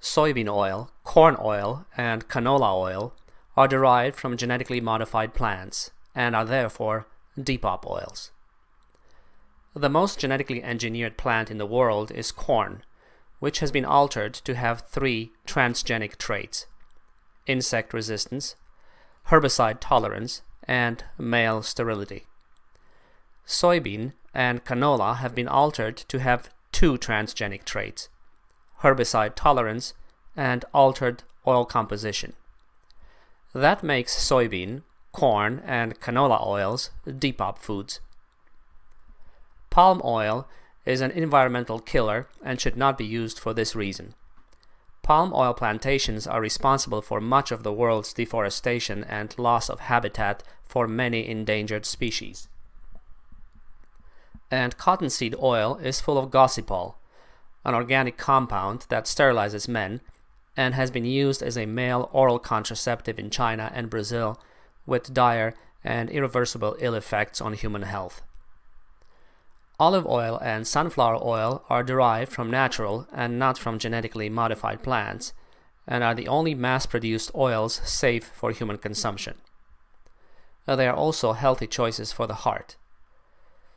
Soybean oil, corn oil, and canola oil are derived from genetically modified plants and are therefore Depop oils. The most genetically engineered plant in the world is corn, which has been altered to have 3 transgenic traits: insect resistance, herbicide tolerance, and male sterility. Soybean and canola have been altered to have 2 transgenic traits: herbicide tolerance and altered oil composition. That makes soybean, corn, and canola oils Depop foods. Palm oil is an environmental killer and should not be used for this reason. Palm oil plantations are responsible for much of the world's deforestation and loss of habitat for many endangered species. And cottonseed oil is full of gossypol, an organic compound that sterilizes men, and has been used as a male oral contraceptive in China and Brazil with dire and irreversible ill effects on human health. Olive oil and sunflower oil are derived from natural and not from genetically modified plants, and are the only mass-produced oils safe for human consumption. They are also healthy choices for the heart.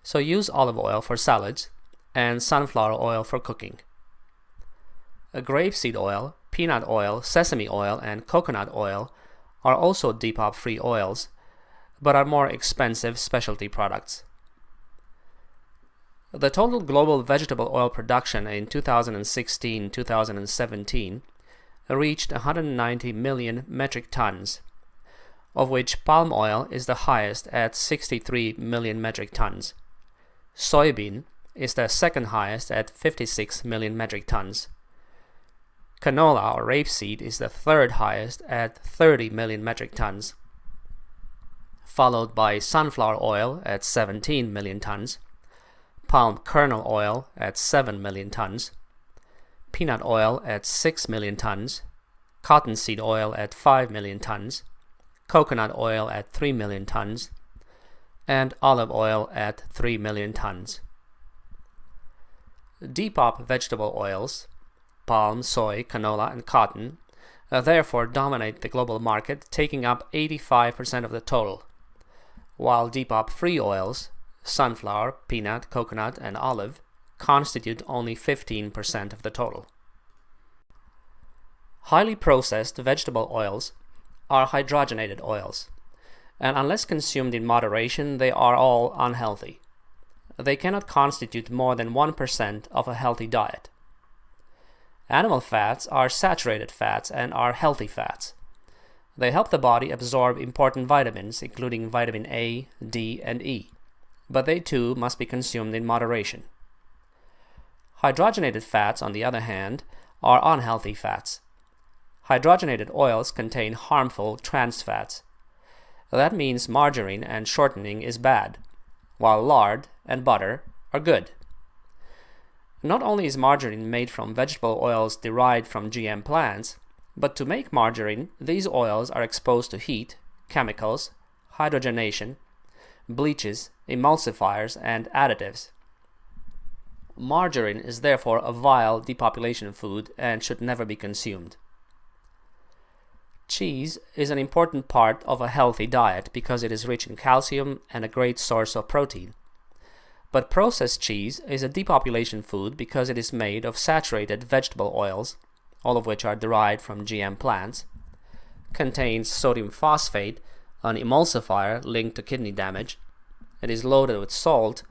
So use olive oil for salads and sunflower oil for cooking. Grapeseed oil, peanut oil, sesame oil, and coconut oil are also Depop-free oils, but are more expensive specialty products. The total global vegetable oil production in 2016-2017 reached 190 million metric tons, of which palm oil is the highest at 63 million metric tons. Soybean is the second highest at 56 million metric tons. Canola or rapeseed is the third highest at 30 million metric tons, followed by sunflower oil at 17 million tons, palm kernel oil at 7 million tons, peanut oil at 6 million tons, cottonseed oil at 5 million tons, coconut oil at 3 million tons, and olive oil at 3 million tons. Depop vegetable oils, palm, soy, canola, and cotton, therefore dominate the global market, taking up 85% of the total, while Depop-free oils, sunflower, peanut, coconut, and olive, constitute only 15% of the total. Highly processed vegetable oils are hydrogenated oils, and unless consumed in moderation, they are all unhealthy. They cannot constitute more than 1% of a healthy diet. Animal fats are saturated fats and are healthy fats. They help the body absorb important vitamins, including vitamin A, D, and E, but they too must be consumed in moderation. Hydrogenated fats, on the other hand, are unhealthy fats. Hydrogenated oils contain harmful trans fats. That means margarine and shortening is bad, while lard and butter are good. Not only is margarine made from vegetable oils derived from GM plants, but to make margarine, these oils are exposed to heat, chemicals, hydrogenation, bleaches, emulsifiers, and additives. Margarine is therefore a vile depopulation food and should never be consumed. Cheese is an important part of a healthy diet because it is rich in calcium and a great source of protein. But processed cheese is a depopulation food because it is made of saturated vegetable oils, all of which are derived from GM plants, contains sodium phosphate, an emulsifier linked to kidney damage, it is loaded with salt,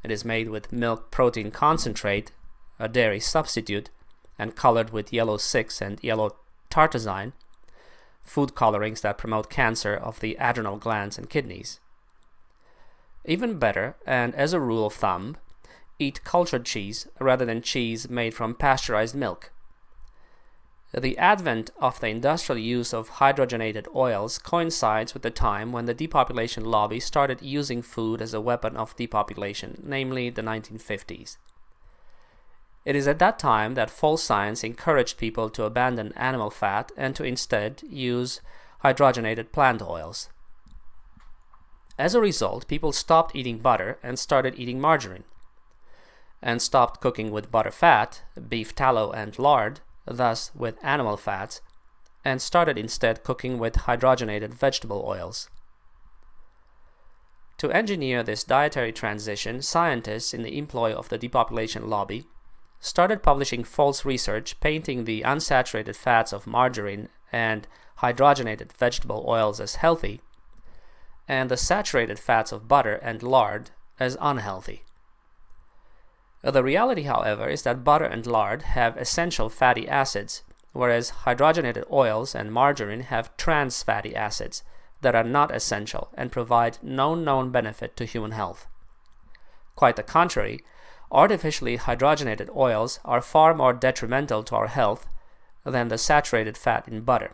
it is made with milk protein concentrate, a dairy substitute, and colored with yellow 6 and yellow tartazine, food colorings that promote cancer of the adrenal glands and kidneys. Even better, and as a rule of thumb, eat cultured cheese rather than cheese made from pasteurized milk. The advent of the industrial use of hydrogenated oils coincides with the time when the depopulation lobby started using food as a weapon of depopulation, namely the 1950s. It is at that time that false science encouraged people to abandon animal fat and to instead use hydrogenated plant oils. As a result, people stopped eating butter and started eating margarine, and stopped cooking with butter fat, beef tallow and lard, thus with animal fats, and started instead cooking with hydrogenated vegetable oils. To engineer this dietary transition, scientists in the employ of the depopulation lobby started publishing false research painting the unsaturated fats of margarine and hydrogenated vegetable oils as healthy, and the saturated fats of butter and lard as unhealthy. The reality, however, is that butter and lard have essential fatty acids, whereas hydrogenated oils and margarine have trans fatty acids that are not essential and provide no known benefit to human health. Quite the contrary, artificially hydrogenated oils are far more detrimental to our health than the saturated fat in butter.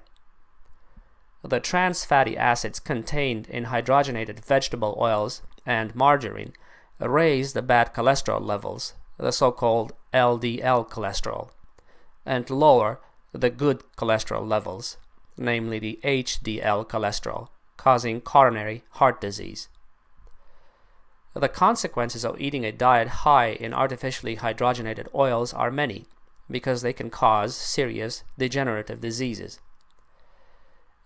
The trans fatty acids contained in hydrogenated vegetable oils and margarine raise the bad cholesterol levels, the so-called LDL cholesterol, and lower the good cholesterol levels, namely the HDL cholesterol, causing coronary heart disease. The consequences of eating a diet high in artificially hydrogenated oils are many, because they can cause serious degenerative diseases.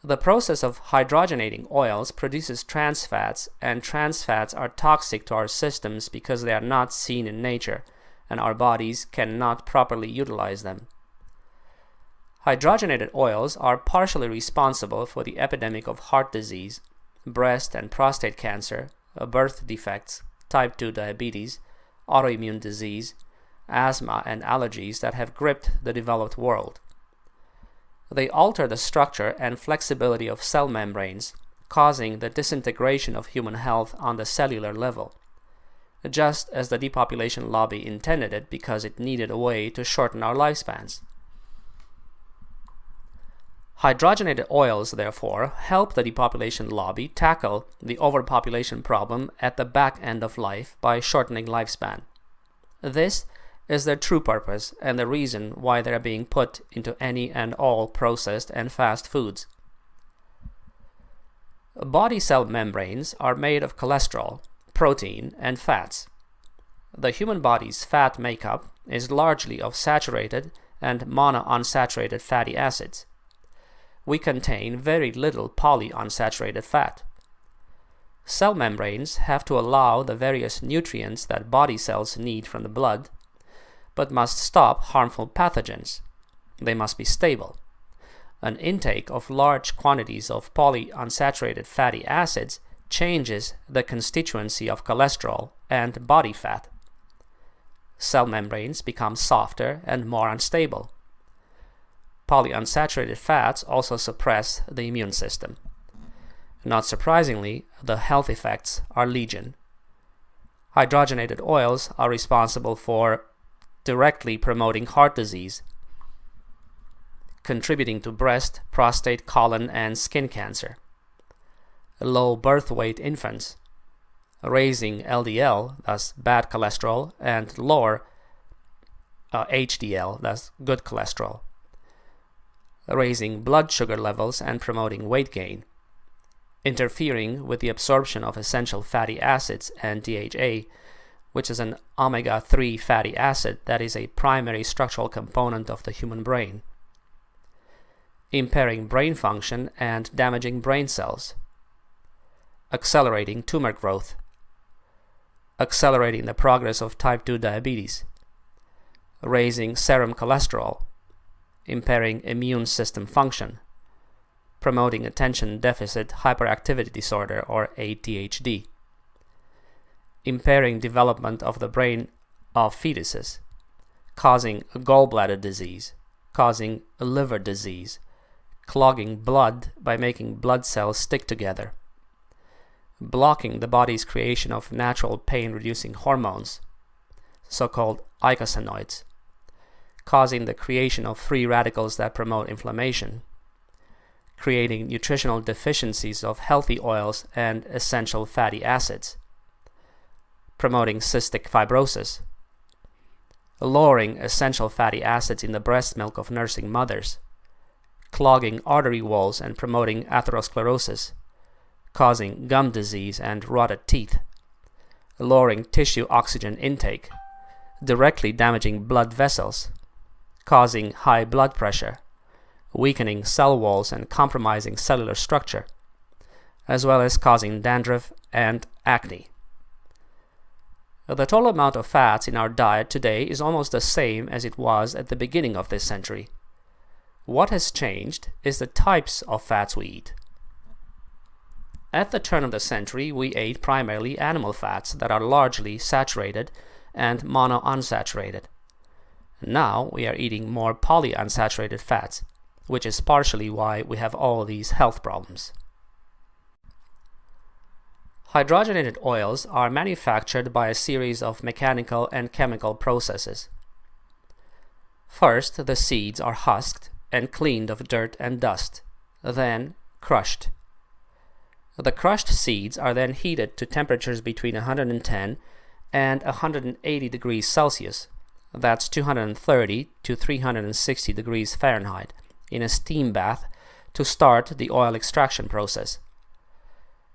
The process of hydrogenating oils produces trans fats, and trans fats are toxic to our systems because they are not seen in nature, and our bodies cannot properly utilize them. Hydrogenated oils are partially responsible for the epidemic of heart disease, breast and prostate cancer, birth defects, type 2 diabetes, autoimmune disease, asthma, and allergies that have gripped the developed world. They alter the structure and flexibility of cell membranes, causing the disintegration of human health on the cellular level, just as the depopulation lobby intended it because it needed a way to shorten our lifespans. Hydrogenated oils, therefore, help the depopulation lobby tackle the overpopulation problem at the back end of life by shortening lifespan. This is their true purpose and the reason why they are being put into any and all processed and fast foods. Body cell membranes are made of cholesterol, protein, and fats. The human body's fat makeup is largely of saturated and monounsaturated fatty acids. We contain very little polyunsaturated fat. Cell membranes have to allow the various nutrients that body cells need from the blood, but must stop harmful pathogens. They must be stable. An intake of large quantities of polyunsaturated fatty acids changes the constituency of cholesterol and body fat. Cell membranes become softer and more unstable. Polyunsaturated fats also suppress the immune system. Not surprisingly, the health effects are legion. Hydrogenated oils are responsible for directly promoting heart disease, contributing to breast, prostate, colon, and skin cancer, low birth weight infants, raising LDL, thus bad cholesterol, and lower HDL, thus good cholesterol, raising blood sugar levels and promoting weight gain, interfering with the absorption of essential fatty acids and DHA, which is an omega-3 fatty acid that is a primary structural component of the human brain, impairing brain function and damaging brain cells, accelerating tumor growth, accelerating the progress of type 2 diabetes, raising serum cholesterol, impairing immune system function, promoting attention deficit hyperactivity disorder or ADHD, impairing development of the brain of fetuses, causing gallbladder disease, causing liver disease, clogging blood by making blood cells stick together, blocking the body's creation of natural pain-reducing hormones, so-called eicosanoids, causing the creation of free radicals that promote inflammation, creating nutritional deficiencies of healthy oils and essential fatty acids, promoting cystic fibrosis, lowering essential fatty acids in the breast milk of nursing mothers, clogging artery walls and promoting atherosclerosis, causing gum disease and rotted teeth, lowering tissue oxygen intake, directly damaging blood vessels, causing high blood pressure, weakening cell walls and compromising cellular structure, as well as causing dandruff and acne. The total amount of fats in our diet today is almost the same as it was at the beginning of this century. What has changed is the types of fats we eat. At the turn of the century, we ate primarily animal fats that are largely saturated and monounsaturated. Now we are eating more polyunsaturated fats, which is partially why we have all these health problems. Hydrogenated oils are manufactured by a series of mechanical and chemical processes. First, the seeds are husked and cleaned of dirt and dust, then crushed. The crushed seeds are then heated to temperatures between 110 and 180 degrees Celsius, that's 230 to 360 degrees Fahrenheit, in a steam bath to start the oil extraction process.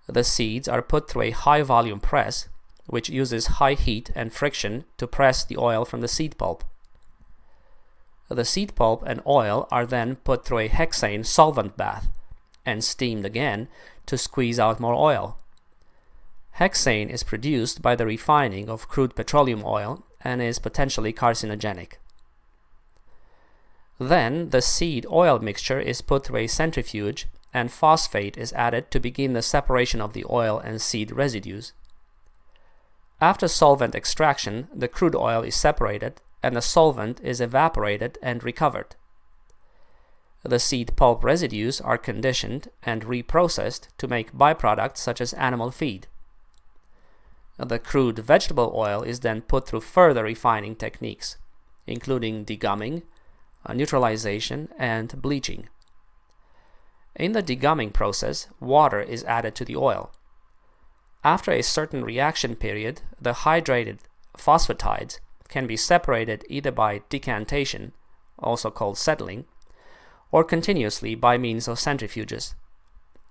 The seeds are put through a high-volume press, which uses high heat and friction to press the oil from the seed pulp. The seed pulp and oil are then put through a hexane solvent bath and steamed again to squeeze out more oil. Hexane is produced by the refining of crude petroleum oil and is potentially carcinogenic. Then the seed oil mixture is put through a centrifuge and phosphate is added to begin the separation of the oil and seed residues. After solvent extraction, the crude oil is separated and the solvent is evaporated and recovered. The seed pulp residues are conditioned and reprocessed to make byproducts such as animal feed. The crude vegetable oil is then put through further refining techniques, including degumming, neutralization, and bleaching. In the degumming process, water is added to the oil. After a certain reaction period, the hydrated phosphatides can be separated either by decantation, also called settling, or continuously by means of centrifuges.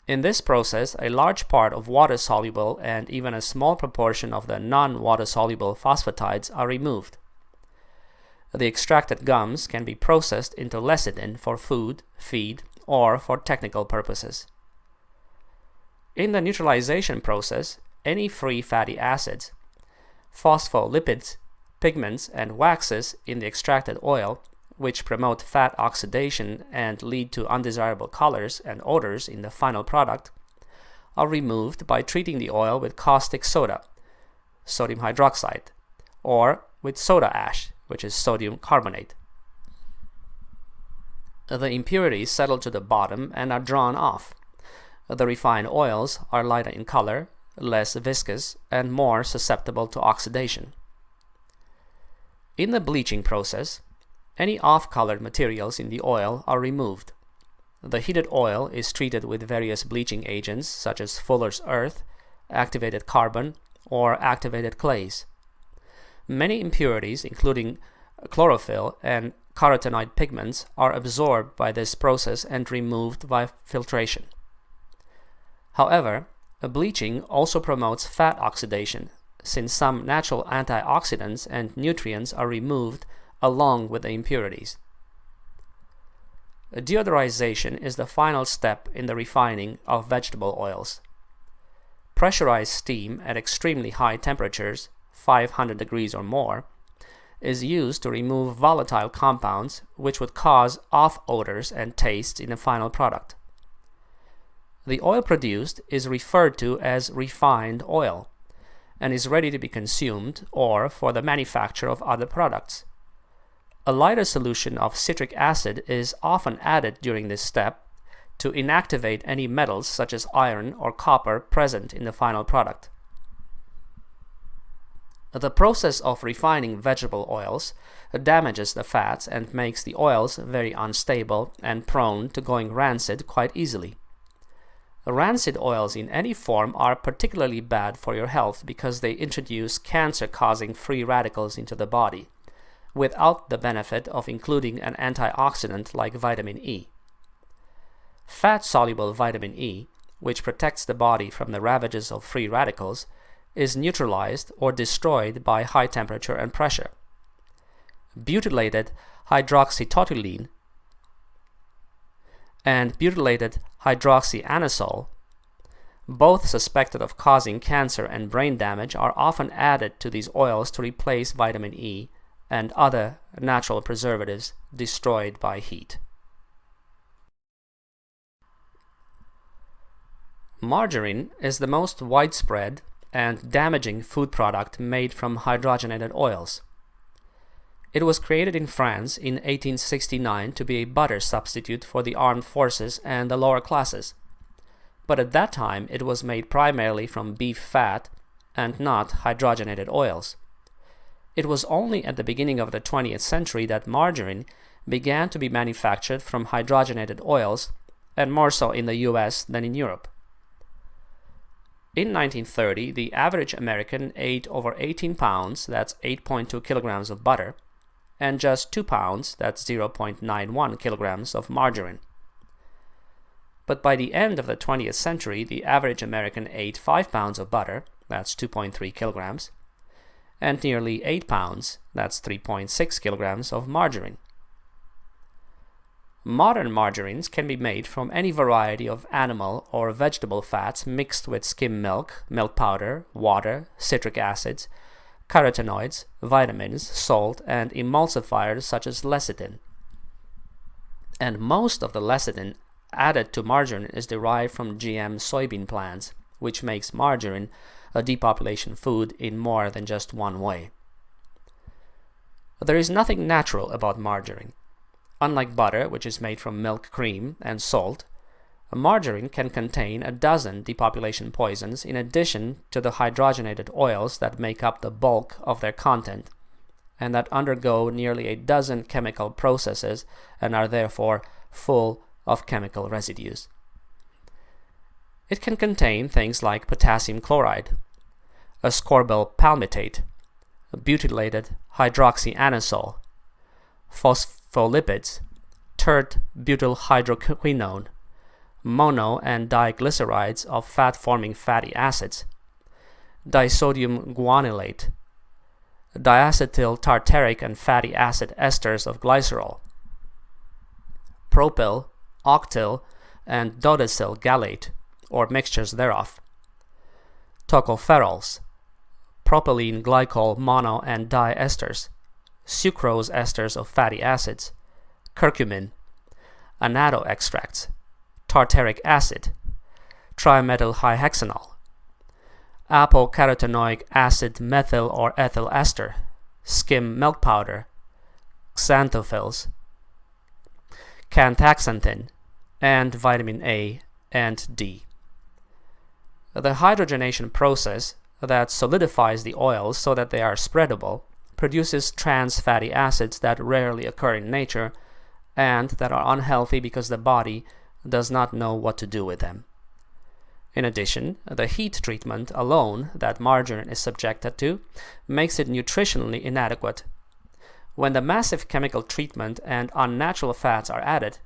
In this process, a large part of water-soluble and even a small proportion of the non-water-soluble phosphatides are removed. The extracted gums can be processed into lecithin for food, feed, or for technical purposes. In the neutralization process, any free fatty acids, phospholipids, pigments, and waxes in the extracted oil, which promote fat oxidation and lead to undesirable colors and odors in the final product, are removed by treating the oil with caustic soda, sodium hydroxide, or with soda ash, which is sodium carbonate. The impurities settle to the bottom and are drawn off. The refined oils are lighter in color, less viscous, and more susceptible to oxidation. In the bleaching process, any off-colored materials in the oil are removed. The heated oil is treated with various bleaching agents such as Fuller's earth, activated carbon, or activated clays. Many impurities, including chlorophyll and carotenoid pigments, are absorbed by this process and removed by filtration. However, bleaching also promotes fat oxidation, since some natural antioxidants and nutrients are removed along with the impurities. Deodorization is the final step in the refining of vegetable oils. Pressurized steam at extremely high temperatures, 500 degrees or more, is used to remove volatile compounds which would cause off odors and tastes in the final product. The oil produced is referred to as refined oil and is ready to be consumed or for the manufacture of other products. A lighter solution of citric acid is often added during this step to inactivate any metals such as iron or copper present in the final product. The process of refining vegetable oils damages the fats and makes the oils very unstable and prone to going rancid quite easily. Rancid oils in any form are particularly bad for your health because they introduce cancer-causing free radicals into the body, without the benefit of including an antioxidant like vitamin E. Fat-soluble vitamin E, which protects the body from the ravages of free radicals, is neutralized or destroyed by high temperature and pressure. Butylated hydroxytoluene and butylated hydroxyanisole, both suspected of causing cancer and brain damage, are often added to these oils to replace vitamin E and other natural preservatives destroyed by heat. Margarine is the most widespread and damaging food product made from hydrogenated oils. It was created in France in 1869 to be a butter substitute for the armed forces and the lower classes, but at that time it was made primarily from beef fat and not hydrogenated oils. It was only at the beginning of the 20th century that margarine began to be manufactured from hydrogenated oils, and more so in the US than in Europe. In 1930, the average American ate over 18 pounds, that's 8.2 kilograms of butter, and just 2 pounds, that's 0.91 kilograms of margarine. But by the end of the 20th century, the average American ate 5 pounds of butter, that's 2.3 kilograms, and nearly 8 pounds, that's 3.6 kilograms of margarine. Modern margarines can be made from any variety of animal or vegetable fats mixed with skim milk, milk powder, water, citric acids, carotenoids, vitamins, salt, and emulsifiers such as lecithin. And most of the lecithin added to margarine is derived from GM soybean plants, which makes margarine a depopulation food in more than just one way. There is nothing natural about margarine. Unlike butter, which is made from milk, cream, and salt, margarine can contain a dozen depopulation poisons in addition to the hydrogenated oils that make up the bulk of their content, and that undergo nearly a dozen chemical processes and are therefore full of chemical residues. It can contain things like potassium chloride, ascorbyl palmitate, butylated hydroxyanisole, phospholipids, tert-butyl-hydroquinone, mono and diglycerides of fat-forming fatty acids, disodium guanylate, diacetyl tartaric and fatty acid esters of glycerol, propyl, octyl, and dodecyl gallate, or mixtures thereof, tocopherols, propylene glycol mono and diesters, sucrose esters of fatty acids, curcumin, annatto extracts, tartaric acid, trimethylhexanol, apocarotenoic acid methyl or ethyl ester, skim milk powder, xanthophylls, canthaxanthin, and vitamin A and D. The hydrogenation process that solidifies the oils so that they are spreadable produces trans fatty acids that rarely occur in nature and that are unhealthy because the body does not know what to do with them. In addition, the heat treatment alone that margarine is subjected to makes it nutritionally inadequate. When the massive chemical treatment and unnatural fats are added,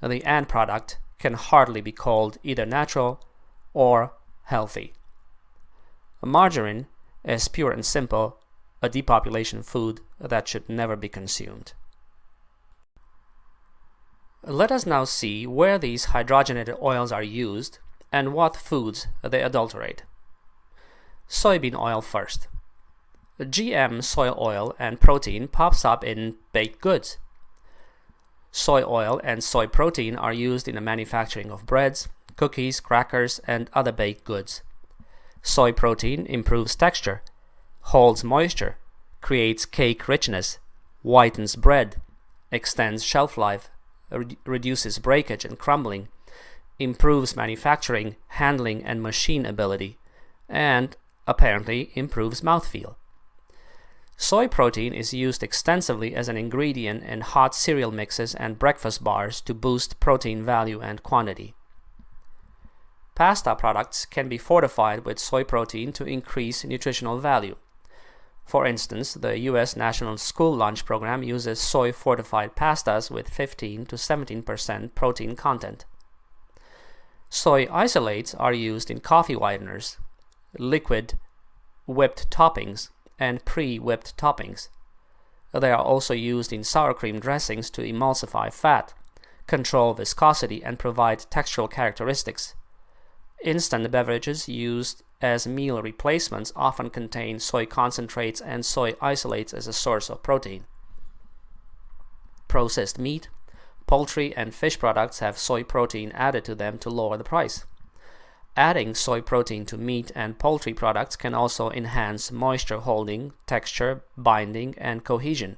the end product can hardly be called either natural or healthy. Margarine is pure and simple a depopulation food that should never be consumed. Let us now see where these hydrogenated oils are used and what foods they adulterate. Soybean oil first. GM soy oil and protein pops up in baked goods. Soy oil and soy protein are used in the manufacturing of breads, cookies, crackers, and other baked goods. Soy protein improves texture, holds moisture, creates cake richness, whitens bread, extends shelf life, reduces breakage and crumbling, improves manufacturing, handling, and machine ability, and apparently improves mouthfeel. Soy protein is used extensively as an ingredient in hot cereal mixes and breakfast bars to boost protein value and quantity. Pasta products can be fortified with soy protein to increase nutritional value. For instance, the U.S. National School Lunch Program uses soy-fortified pastas with 15 to 17% protein content. Soy isolates are used in coffee whiteners, liquid whipped toppings, and pre-whipped toppings. They are also used in sour cream dressings to emulsify fat, control viscosity, and provide textural characteristics. Instant beverages used as meal replacements often contain soy concentrates and soy isolates as a source of protein. Processed meat, poultry, and fish products have soy protein added to them to lower the price. Adding soy protein to meat and poultry products can also enhance moisture holding, texture, binding, and cohesion,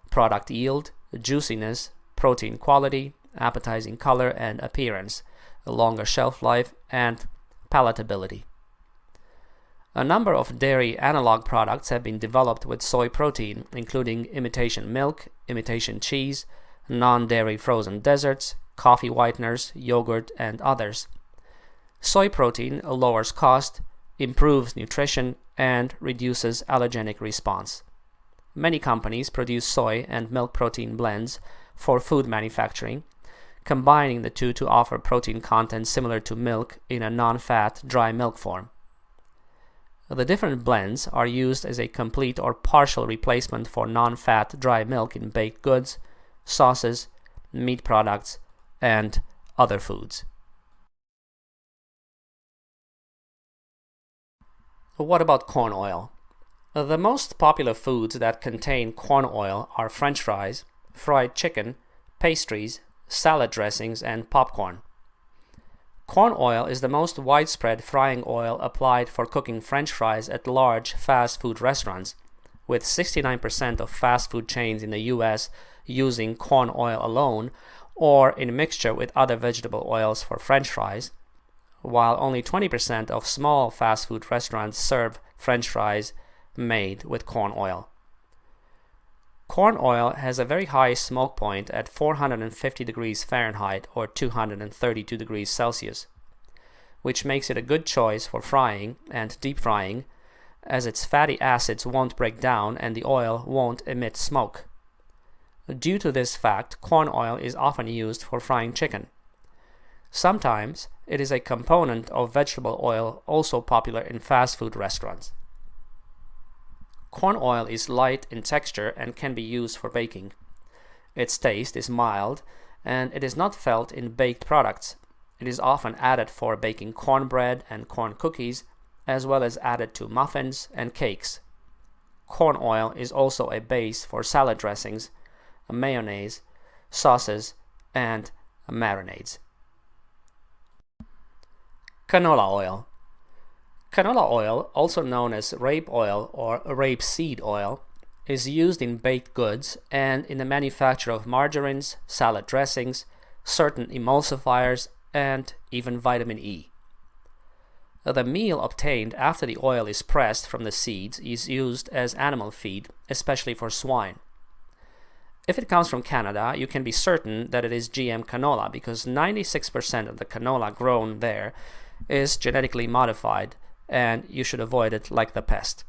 product yield, juiciness, protein quality, appetizing color and appearance, a longer shelf life, and palatability. A number of dairy analog products have been developed with soy protein, including imitation milk, imitation cheese, non-dairy frozen desserts, coffee whiteners, yogurt, and others. Soy protein lowers cost, improves nutrition, and reduces allergenic response. Many companies produce soy and milk protein blends for food manufacturing, combining the two to offer protein content similar to milk in a non-fat dry milk form. The different blends are used as a complete or partial replacement for non-fat dry milk in baked goods, sauces, meat products, and other foods. What about corn oil? The most popular foods that contain corn oil are French fries, fried chicken, pastries, salad dressings, and popcorn. Corn oil is the most widespread frying oil applied for cooking French fries at large fast food restaurants, with 69% of fast food chains in the US using corn oil alone or in mixture with other vegetable oils for French fries, while only 20% of small fast food restaurants serve French fries made with corn oil. Corn oil has a very high smoke point at 450 degrees Fahrenheit or 232 degrees Celsius, which makes it a good choice for frying and deep frying, as its fatty acids won't break down and the oil won't emit smoke. Due to this fact, corn oil is often used for frying chicken. Sometimes it is a component of vegetable oil, also popular in fast food restaurants. Corn oil is light in texture and can be used for baking. Its taste is mild, and it is not felt in baked products. It is often added for baking cornbread and corn cookies, as well as added to muffins and cakes. Corn oil is also a base for salad dressings, mayonnaise, sauces, and marinades. Canola oil. Canola oil, also known as rape oil or rapeseed oil, is used in baked goods and in the manufacture of margarines, salad dressings, certain emulsifiers, and even vitamin E. The meal obtained after the oil is pressed from the seeds is used as animal feed, especially for swine. If it comes from Canada, you can be certain that it is GM canola because 96% of the canola grown there is genetically modified, and you should avoid it like the pest.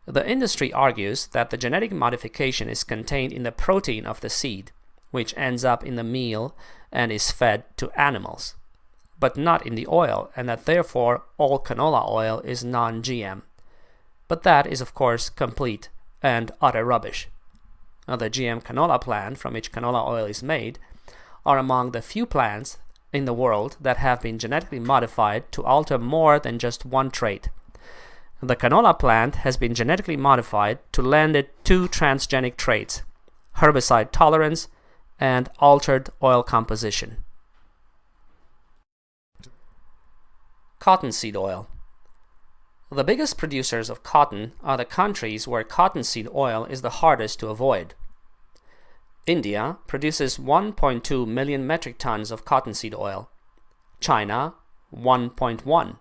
The industry argues that the genetic modification is contained in the protein of the seed, which ends up in the meal and is fed to animals, but not in the oil, and that therefore all canola oil is non-GM. But that is of course complete and utter rubbish. Now, the GM canola plant from which canola oil is made are among the few plants in the world that have been genetically modified to alter more than just one trait. The canola plant has been genetically modified to lend it two transgenic traits: herbicide tolerance and altered oil composition. Cottonseed oil. The biggest producers of cotton are the countries where cottonseed oil is the hardest to avoid. India produces 1.2 million metric tons of cottonseed oil. China, 1.1.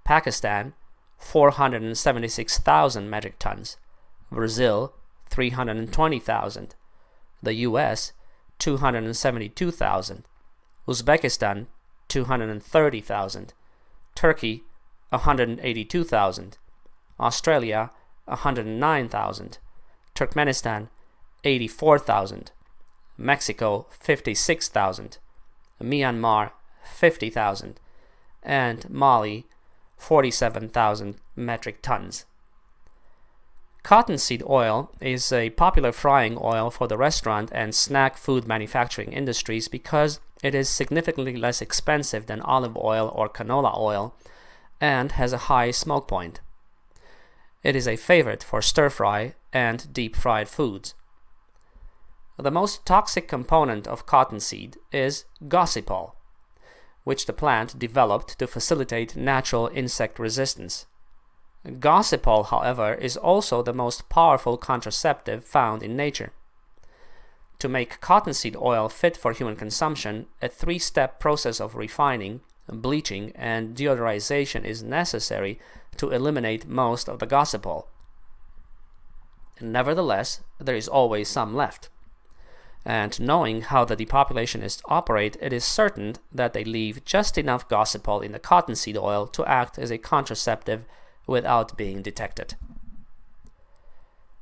Pakistan, 476,000 metric tons. Brazil, 320,000. The US, 272,000. Uzbekistan, 230,000. Turkey, 182,000. Australia, 109,000. Turkmenistan, 84,000. Mexico, 56,000. Myanmar, 50,000, and Mali 47,000 metric tons. Cottonseed oil is a popular frying oil for the restaurant and snack food manufacturing industries because it is significantly less expensive than olive oil or canola oil and has a high smoke point. It is a favorite for stir-fry and deep-fried foods. The most toxic component of cottonseed is gossypol, which the plant developed to facilitate natural insect resistance. Gossypol, however, is also the most powerful contraceptive found in nature. To make cottonseed oil fit for human consumption, a three-step process of refining, bleaching, and deodorization is necessary to eliminate most of the gossypol. Nevertheless, there is always some left. And knowing how the depopulationists operate, it is certain that they leave just enough gossypol in the cottonseed oil to act as a contraceptive without being detected.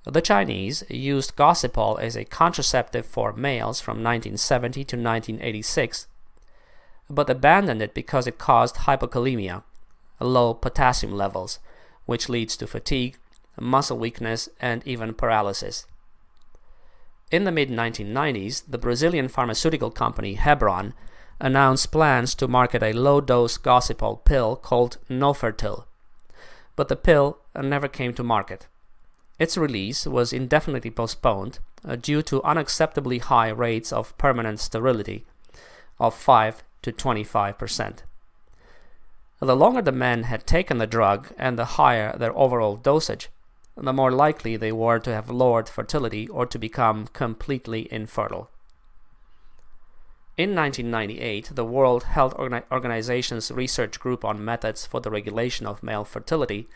The Chinese used gossypol as a contraceptive for males from 1970 to 1986, but abandoned it because it caused hypokalemia, low potassium levels, which leads to fatigue, muscle weakness, and even paralysis. In the mid-1990s, the Brazilian pharmaceutical company Hebron announced plans to market a low-dose gossypol pill called Nofertil, but the pill never came to market. Its release was indefinitely postponed due to unacceptably high rates of permanent sterility of 5 to 25%. The longer the men had taken the drug and the higher their overall dosage, the more likely they were to have lowered fertility or to become completely infertile. In 1998, the World Health Organization's research group on methods for the regulation of male fertility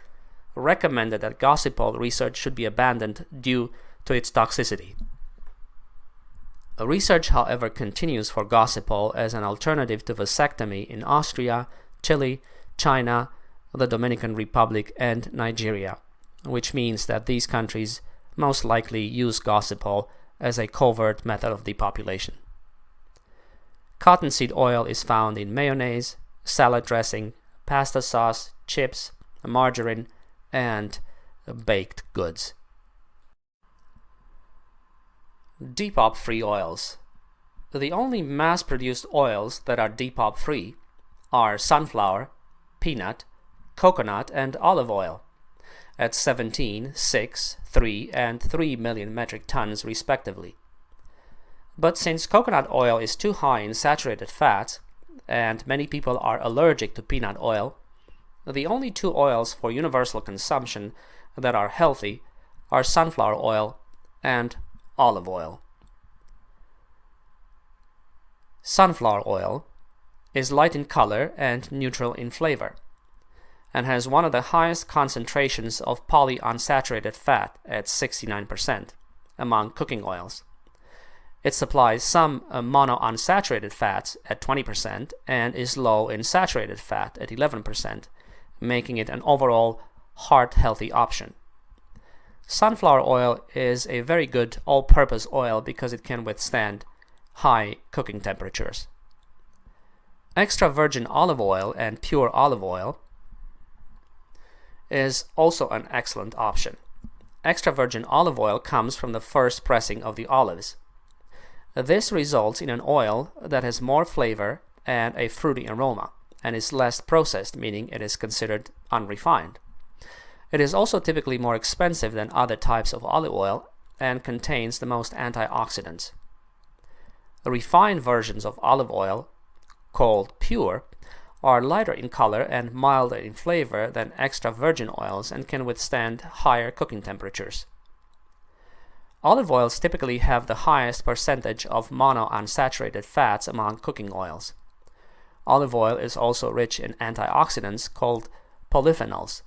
recommended that gossypol research should be abandoned due to its toxicity. Research, however, continues for gossypol as an alternative to vasectomy in Austria, Chile, China, the Dominican Republic, and Nigeria, which means that these countries most likely use gossypol as a covert method of depopulation. Cottonseed oil is found in mayonnaise, salad dressing, pasta sauce, chips, margarine, and baked goods. Depop-free oils. The only mass-produced oils that are Depop-free are sunflower, peanut, coconut, and olive oil, at 17, 6, 3, and 3 million metric tons respectively. But since coconut oil is too high in saturated fats, and many people are allergic to peanut oil, the only two oils for universal consumption that are healthy are sunflower oil and olive oil. Sunflower oil is light in color and neutral in flavor, and has one of the highest concentrations of polyunsaturated fat at 69% among cooking oils. It supplies some monounsaturated fats at 20% and is low in saturated fat at 11%, making it an overall heart-healthy option. Sunflower oil is a very good all-purpose oil because it can withstand high cooking temperatures. Extra virgin olive oil and pure olive oil is also an excellent option. Extra virgin olive oil comes from the first pressing of the olives. This results in an oil that has more flavor and a fruity aroma, and is less processed, meaning it is considered unrefined. It is also typically more expensive than other types of olive oil and contains the most antioxidants. The refined versions of olive oil, called pure, are lighter in color and milder in flavor than extra virgin oils and can withstand higher cooking temperatures. Olive oils typically have the highest percentage of monounsaturated fats among cooking oils. Olive oil is also rich in antioxidants called polyphenols,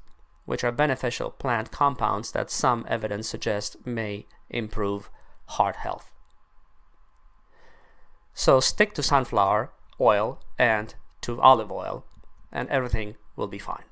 which are beneficial plant compounds that some evidence suggests may improve heart health. So stick to sunflower oil and to olive oil, and everything will be fine.